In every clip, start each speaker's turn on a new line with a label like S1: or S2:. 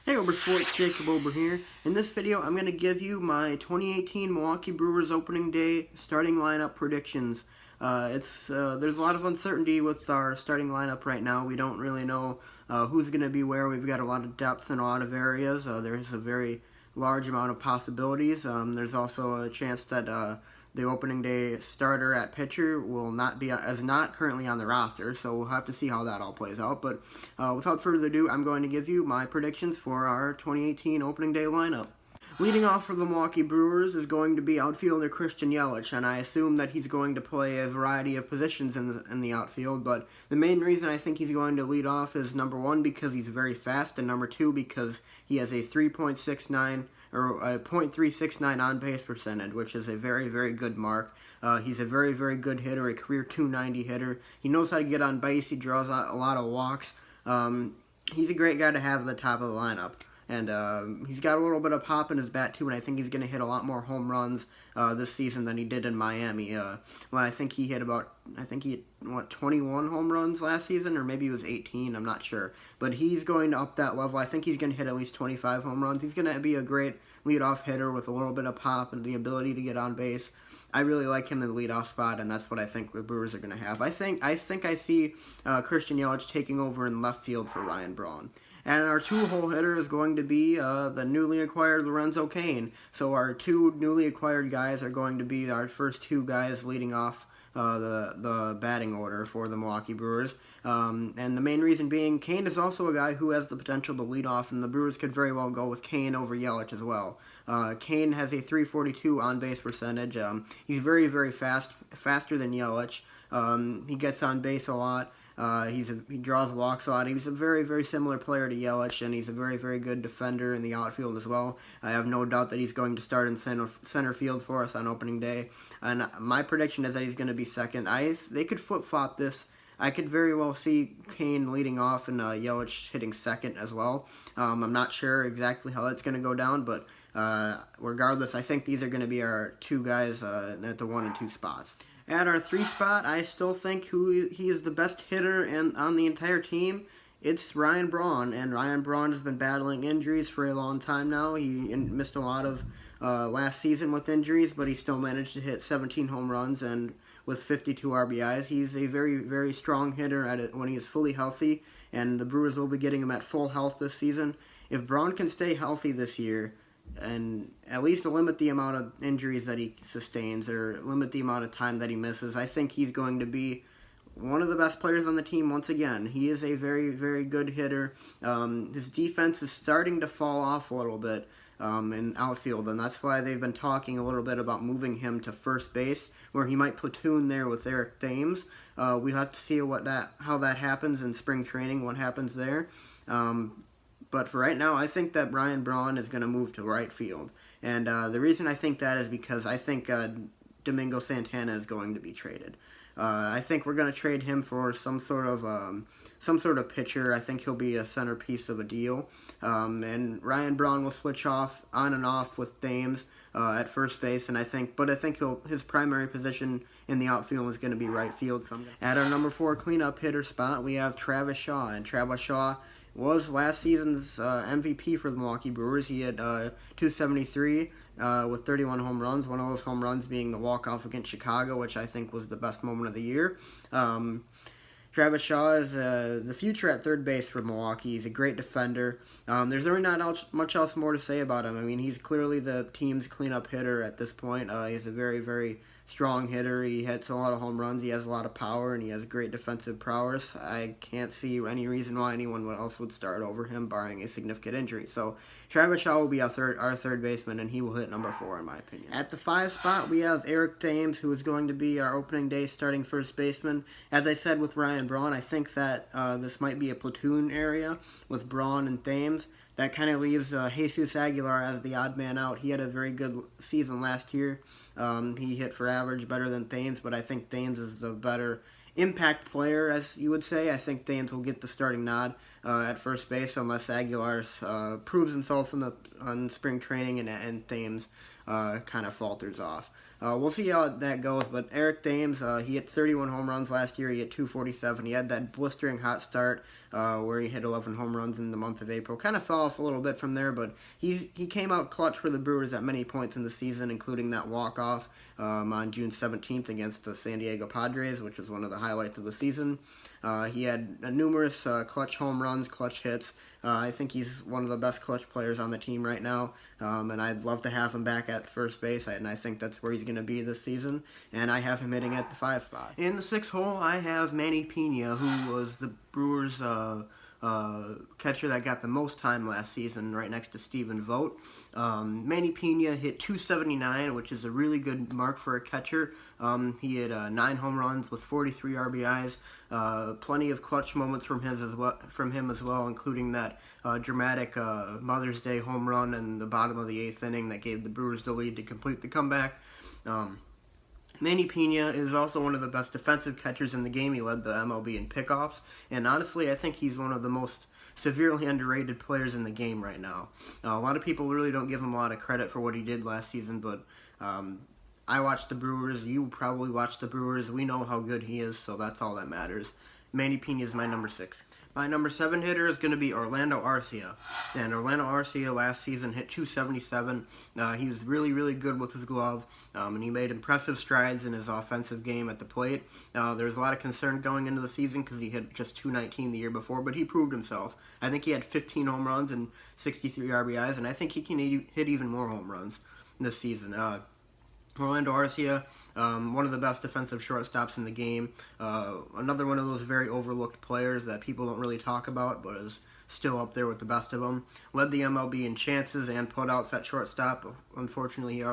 S1: Hey Uber Sports, Jacob Uber here. In this video, I'm going to give you my 2018 Milwaukee Brewers opening day starting lineup predictions. There's a lot of uncertainty with our starting lineup right now. We don't really know who's going to be where. We've got a lot of depth in a lot of areas. There's a very large amount of possibilities. There's also a chance that the opening day starter at pitcher will not be currently on the roster, so we'll have to see how that all plays out. But without further ado, I'm going to give you my predictions for our 2018 opening day lineup. Leading off for the Milwaukee Brewers is going to be outfielder Christian Yelich, and I assume that he's going to play a variety of positions in the outfield, but the main reason I think he's going to lead off is number one, because he's very fast, and number two, because he has a 3.69 or a .369 on-base percentage, which is a very, very good mark. He's a very, very good hitter, a career .290 hitter. He knows how to get on base. He draws out a lot of walks. He's a great guy to have at the top of the lineup. And he's got a little bit of pop in his bat, too, and I think he's going to hit a lot more home runs this season than he did in Miami. I think he hit 21 home runs last season, or maybe it was 18, I'm not sure. But he's going to up that level. I think he's going to hit at least 25 home runs. He's going to be a great leadoff hitter with a little bit of pop and the ability to get on base. I really like him in the leadoff spot, and that's what I think the Brewers are going to have. I think I see Christian Yelich taking over in left field for Ryan Braun. And our two-hole hitter is going to be the newly acquired Lorenzo Cain. So our two newly acquired guys are going to be our first two guys leading off the batting order for the Milwaukee Brewers. And the main reason being, Cain is also a guy who has the potential to lead off, and the Brewers could very well go with Cain over Yelich as well. Cain has a 342 on-base percentage. He's very, very fast, faster than Yelich. He gets on base a lot. He draws walks a lot. He's a very, very similar player to Yelich, and he's a very, very good defender in the outfield as well. I have no doubt that he's going to start in center field for us on opening day. And my prediction is that he's going to be second. They could flip-flop this. I could very well see Cain leading off and Yelich hitting second as well. I'm not sure exactly how that's going to go down, but regardless, I think these are going to be our two guys at the 1 and 2 spots. At our 3 spot, I still think he is the best hitter on the entire team. It's Ryan Braun, and Ryan Braun has been battling injuries for a long time now. He missed a lot of last season with injuries, but he still managed to hit 17 home runs and with 52 RBIs. He's a very, very strong hitter at it when he is fully healthy, and the Brewers will be getting him at full health this season. If Braun can stay healthy this year, and at least limit the amount of injuries that he sustains or limit the amount of time that he misses, I think he's going to be one of the best players on the team once again. He is a very, very good hitter. His defense is starting to fall off a little bit in outfield, and that's why they've been talking a little bit about moving him to first base, where he might platoon there with Thames. We have to see how that happens in spring training, what happens there. But for right now, I think that Ryan Braun is going to move to right field. And the reason I think that is because I think Domingo Santana is going to be traded. I think we're going to trade him for some sort of pitcher. I think he'll be a centerpiece of a deal. And Ryan Braun will switch on and off with Thames at first base. And I think his primary position in the outfield is going to be right field. At our number 4 cleanup hitter spot, we have Travis Shaw. And Travis Shaw was last season's MVP for the Milwaukee Brewers. He had 273 with 31 home runs, one of those home runs being the walk-off against Chicago, which I think was the best moment of the year. Travis Shaw is the future at third base for Milwaukee. He's a great defender. There's really not much else more to say about him. I mean, he's clearly the team's cleanup hitter at this point. He's a very, very strong hitter. He hits a lot of home runs. He has a lot of power, and he has great defensive prowess. I can't see any reason why anyone else would start over him, barring a significant injury. So Travis Shaw will be our third baseman, and he will hit number 4, in my opinion. At the 5 spot, we have Eric Thames, who is going to be our opening day starting first baseman. As I said with Ryan Braun, I think that this might be a platoon area with Braun and Thames. That kind of leaves Jesus Aguilar as the odd man out. He had a very good season last year. He hit for average better than Thames, but I think Thames is the better impact player, as you would say. I think Thames will get the starting nod at first base unless Aguilar proves himself on spring training and Thames kind of falters off. We'll see how that goes, but Eric Thames, he hit 31 home runs last year. He hit 247. He had that blistering hot start where he hit 11 home runs in the month of April. Kind of fell off a little bit from there, but he came out clutch for the Brewers at many points in the season, including that walk-off on June 17th against the San Diego Padres, which was one of the highlights of the season. He had numerous clutch home runs, clutch hits. I think he's one of the best clutch players on the team right now, and I'd love to have him back at first base, and I think that's where he's going to be this season, and I have him hitting at the 5 spot. In the 6th hole, I have Manny Piña, who was the Brewers' catcher that got the most time last season, right next to Stephen Vogt. Manny Piña hit 279, which is a really good mark for a catcher. He had 9 home runs with 43 RBIs. Plenty of clutch moments from him as well, including that dramatic Mother's Day home run in the bottom of the 8th inning that gave the Brewers the lead to complete the comeback. Manny Piña is also one of the best defensive catchers in the game. He led the MLB in pickoffs, and honestly, I think he's one of the most severely underrated players in the game right now. A lot of people really don't give him a lot of credit for what he did last season, but I watched the Brewers. You probably watched the Brewers. We know how good he is, so that's all that matters. Manny Piña is my number 6. My number 7 hitter is going to be Orlando Arcia. And Orlando Arcia last season hit 277. He was really, really good with his glove, and he made impressive strides in his offensive game at the plate. There was a lot of concern going into the season because he hit just 219 the year before, but he proved himself. I think he had 15 home runs and 63 RBIs, and I think he can hit even more home runs this season. Orlando Arcia, one of the best defensive shortstops in the game. Another one of those very overlooked players that people don't really talk about, but is still up there with the best of them. Led the MLB in chances and putouts at shortstop. Unfortunately,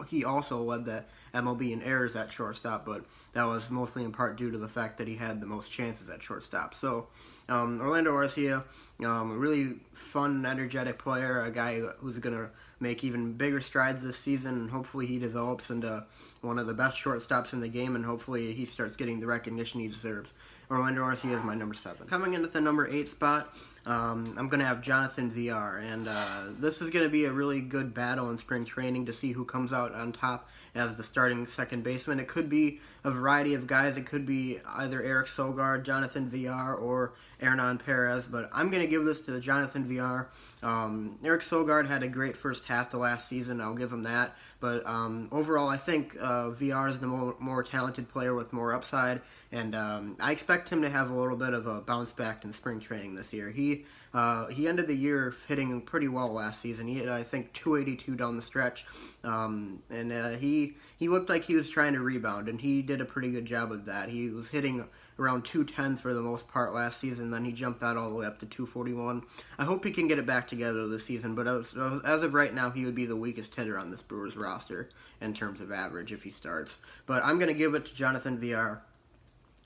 S1: he also led the MLB in errors at shortstop, but that was mostly in part due to the fact that he had the most chances at shortstop. So, Orlando Arcia, a really fun, energetic player, a guy who's going to make even bigger strides this season, and hopefully he develops into one of the best shortstops in the game, and hopefully he starts getting the recognition he deserves. Orlando Arcia is my number 7. Coming in at the number 8 spot, I'm going to have Jonathan Villar, and this is going to be a really good battle in spring training to see who comes out on top as the starting second baseman. It could be a variety of guys. It could be either Eric Sogard, Jonathan Villar, or Hernan Perez, but I'm going to give this to Jonathan Villar. Eric Sogard had a great first half to last season. I'll give him that. But overall, I think Villar is the more talented player with more upside, and I expect him to have a little bit of a bounce back in spring training this year. He ended the year hitting pretty well last season. He hit, I think, 282 down the stretch, and he looked like he was trying to rebound, and he did a pretty good job of that. He was hitting around 210 for the most part last season, then he jumped that all the way up to 241. I hope he can get it back together this season, but as of right now, he would be the weakest hitter on this Brewers roster in terms of average if he starts. But I'm going to give it to Jonathan Villar.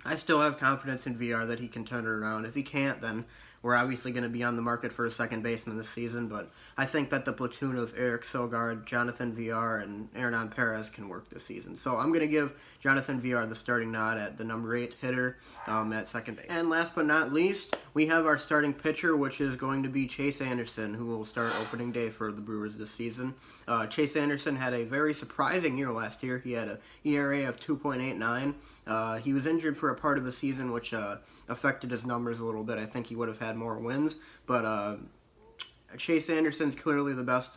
S1: I still have confidence in Villar that he can turn it around. If he can't, then we're obviously going to be on the market for a second baseman this season, but I think that the platoon of Eric Sogard, Jonathan Villar, and Hernan Perez can work this season. So I'm going to give Jonathan Villar the starting nod at the number 8 hitter at second base. And last but not least, we have our starting pitcher, which is going to be Chase Anderson, who will start opening day for the Brewers this season. Chase Anderson had a very surprising year last year. He had an ERA of 2.89. He was injured for a part of the season, which affected his numbers a little bit. I think he would have had more wins, but Chase Anderson's clearly the best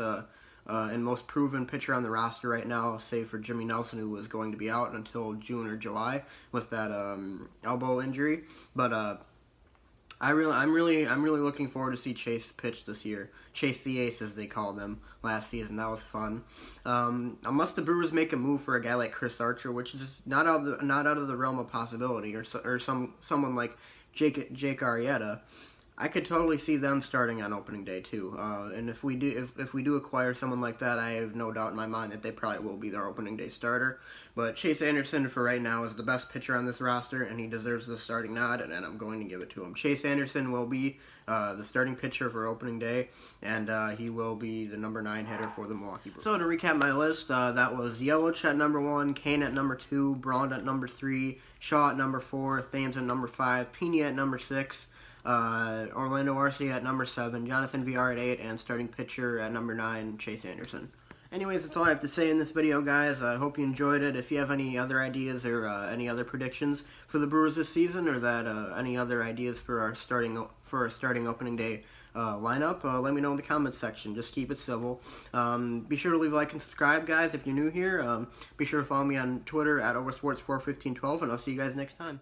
S1: and most proven pitcher on the roster right now, save for Jimmy Nelson, who was going to be out until June or July with that elbow injury. But I'm really looking forward to see Chase pitch this year. Chase the Ace, as they called him last season. That was fun. Unless the Brewers make a move for a guy like Chris Archer, which is not out of the realm of possibility, or someone like Jake Arrieta, I could totally see them starting on opening day too. And if we do acquire someone like that, I have no doubt in my mind that they probably will be their opening day starter. But Chase Anderson for right now is the best pitcher on this roster, and he deserves the starting nod, and I'm going to give it to him. Chase Anderson will be the starting pitcher for opening day, and he will be the number 9 hitter for the Milwaukee Brewers. So to recap my list, that was Yelich at number 1, Cain at number 2, Braun at number 3, Shaw at number 4, Thames at number 5, Piña at number 6, Orlando Arcia at number 7, Jonathan Villar at 8, and starting pitcher at number 9, Chase Anderson. Anyways, that's all I have to say in this video, guys. I hope you enjoyed it. If you have any other ideas or any other predictions for the Brewers this season, or that any other ideas for our starting opening day lineup, let me know in the comments section. Just keep it civil. Be sure to leave a like and subscribe, guys, if you're new here. Be sure to follow me on Twitter at oversports41512, and I'll see you guys next time.